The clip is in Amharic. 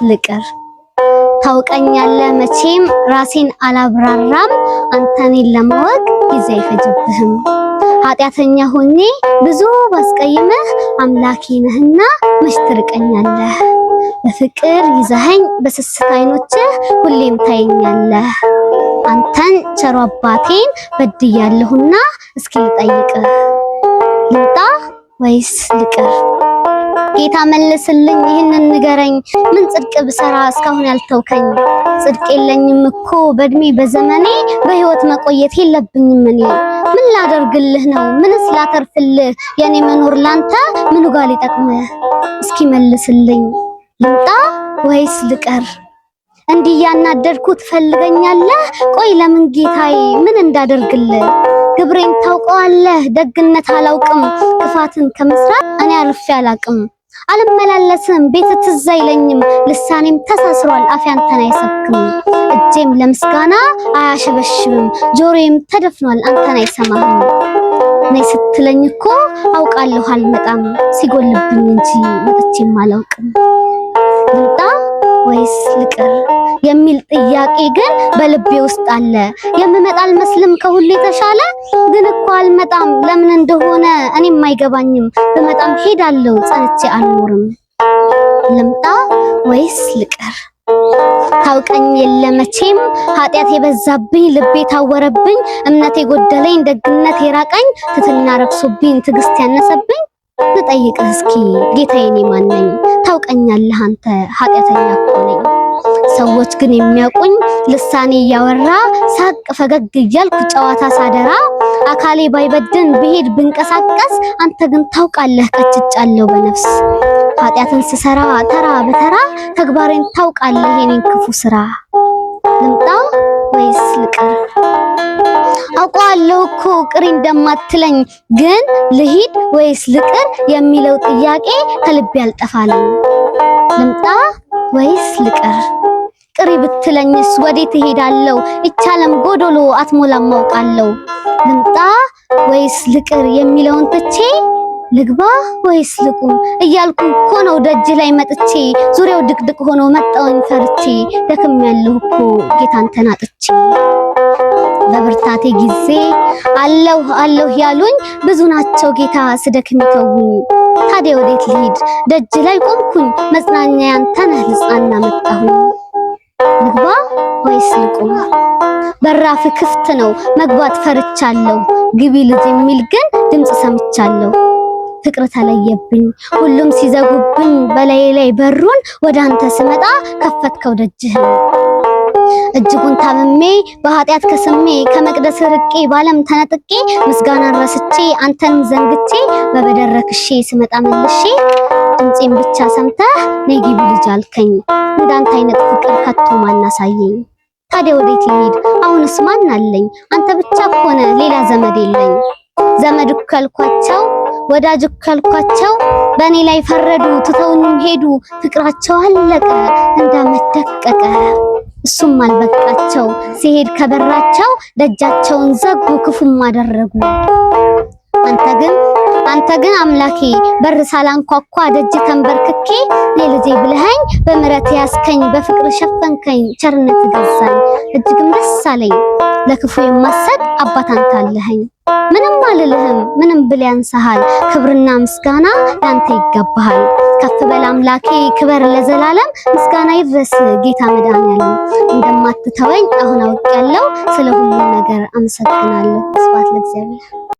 ልቅር? ታውቀኛለህ መቼም ራሴን አላብራራም። አንተኔን ለማወቅ ጊዜ አይፈጅብህም። ኃጢአተኛ ሆኜ ብዙ ባስቀይምህ አምላኬ ነህና መች ትርቀኛለህ? በፍቅር ይዘኸኝ በስስት አይኖችህ ሁሌም ታየኛለህ። አንተን ቸሮ አባቴን በድያለሁና እስኪ ልጠይቅህ፣ ልምጣ ወይስ ልቅር? ጌታ መልስልኝ ይህንን ንገረኝ፣ ምን ጽድቅ ብሰራ እስካሁን ያልተውከኝ? ጽድቅ የለኝም እኮ በእድሜ በዘመኔ፣ በህይወት መቆየት የለብኝም እኔ። ምን ላደርግልህ ነው ምንስ ላተርፍልህ? የኔ መኖር ላንተ ምኑ ጋር ሊጠቅምህ? እስኪ መልስልኝ ልምጣ ወይስ ልቀር? እንዲህ ያናደድኩ ትፈልገኛለህ? ቆይ ለምን ጌታዬ ምን እንዳደርግልህ? ግብሬን ታውቀዋለህ ደግነት አላውቅም፣ ክፋትን ከመስራት እኔ አልፌ አላቅም። አልመላለስም ቤት ትዝ አይለኝም፣ ልሳኔም ተሳስሯል አፌ አንተን አይሰብክም። እጄም ለምስጋና አያሸበሽብም፣ ጆሮዬም ተደፍኗል አንተን አይሰማህም። ነይ ስትለኝ እኮ አውቃለሁ አልመጣም፣ ሲጎልብኝ እንጂ መጥቼም አላውቅም። ልምጣ ወይስ ልቅር የሚል ጥያቄ ግን በልቤ ውስጥ አለ። የምመጣ አልመስልም ከሁሉ የተሻለ፣ ግን እኮ አልመጣም ለምን እንደሆነ እኔም አይገባኝም። ብመጣም ሄዳለሁ ጸንቼ አልኖርም። ልምጣ ወይስ ልቅር? ታውቀኝ የለ መቼም ኃጢአት የበዛብኝ፣ ልቤ ታወረብኝ፣ እምነት የጎደለኝ፣ ደግነት የራቀኝ፣ ትትና ረክሶብኝ፣ ትዕግስት ያነሰብኝ። ልጠይቅህ እስኪ ጌታዬ እኔ ማን ነኝ? ታውቀኛለህ አንተ ኃጢአተኛ እኮ ነኝ። ሰዎች ግን የሚያውቁኝ ልሳኔ እያወራ ሳቅ ፈገግ እያልኩ ጨዋታ ሳደራ፣ አካሌ ባይበድን ብሄድ ብንቀሳቀስ፣ አንተ ግን ታውቃለህ ቀጭጫለሁ በነፍስ። ኃጢአትን ስሰራ ተራ በተራ፣ ተግባሬን ታውቃለህ የኔን ክፉ ስራ። ልምጣ ወይስ ልቅር? አውቃለሁ እኮ ቅሪ እንደማትለኝ፣ ግን ልሂድ ወይስ ልቅር የሚለው ጥያቄ ከልቤ አልጠፋልኝ። ልምጣ ወይስ ልቅር? ቅሪ ብትለኝስ ወዴት እሄዳለሁ? ይቻለም ጎዶሎ አትሞላም አውቃለሁ። ልምጣ ወይስ ልቅር የሚለውን ትቼ፣ ልግባ ወይስ ልቁም እያልኩ እኮ ነው ደጅ ላይ መጥቼ፣ ዙሪያው ድቅድቅ ሆኖ መጣውኝ ፈርቼ። ደክሜያለሁ እኮ ጌታ አንተን አጥቼ። በብርታቴ ጊዜ አለሁ አለሁ ያሉኝ ብዙ ናቸው ጌታ ስደክም ይተውኝ። ታዲያ ወዴት ልሂድ? ደጅ ላይ ቆምኩኝ መጽናኛ ያንተ ነህ ልጽናና መጣሁኝ። ልግባ ወይስ ልቁም? በራፍ ክፍት ነው መግባት ፈርቻለሁ፣ ግቢ ልጅ የሚል ግን ድምፅ ሰምቻለሁ። ፍቅር ተለየብኝ ሁሉም ሲዘጉብኝ፣ በላዬ ላይ በሩን ወደ አንተ ስመጣ ከፈትከው ደጅህን። እጅጉን ታምሜ በኃጢአት ከስሜ፣ ከመቅደስ ርቄ ባለም ተነጥቄ፣ ምስጋናን ረስቼ አንተንም ዘንግቼ፣ በበደል ረክሼ ስመጣ መልሼ፣ ድምፄን ብቻ ሰምተህ ነይ ግቢ ልጅ አልከኝ። እንዳንተ አይነት ፍቅር ከቶ ማን አሳየኝ? ታዲያ ወዴት ልሂድ አሁንስ ማን አለኝ? አንተ ብቻ ሆነ ሌላ ዘመድ የለኝ። ዘመድ እኮ ያልኳቸው ወዳጅ እኮ ያልኳቸው በእኔ ላይ ፈረዱ ትተውኝም ሄዱ። ፍቅራቸው አለቀ እንዳመት ደቀቀ፣ እሱም አልበቃቸው ሲሄድ ከበራቸው፣ ደጃቸውን ዘጉ ክፉም አደረጉ። አንተ ግን አምላኬ በር ሳላንኳኳ ደጅ ተንበርክኬ፣ ነይ ልጄ ብለኸኝ በምሕረት ያስከኝ፣ በፍቅር ሸፈንከኝ ቸርነት ገዛኝ። እጅግም ደስ አለኝ ለክፉ የማሰጥ አባት አንተ አለኸኝ። ምንም አልልህም ምንም ብል ያንስሃል፣ ክብርና ምስጋና ላንተ ይገባሃል። ከፍ በል አምላኬ ክበር ለዘላለም፣ ምስጋና ይድረስ ጌታ መድኃኒዓለም። እንደማትተወኝ አሁን አውቄያለሁ፣ ስለ ሁሉ ነገር አመሰግናለሁ። ስብሐት ለእግዚአብሔር።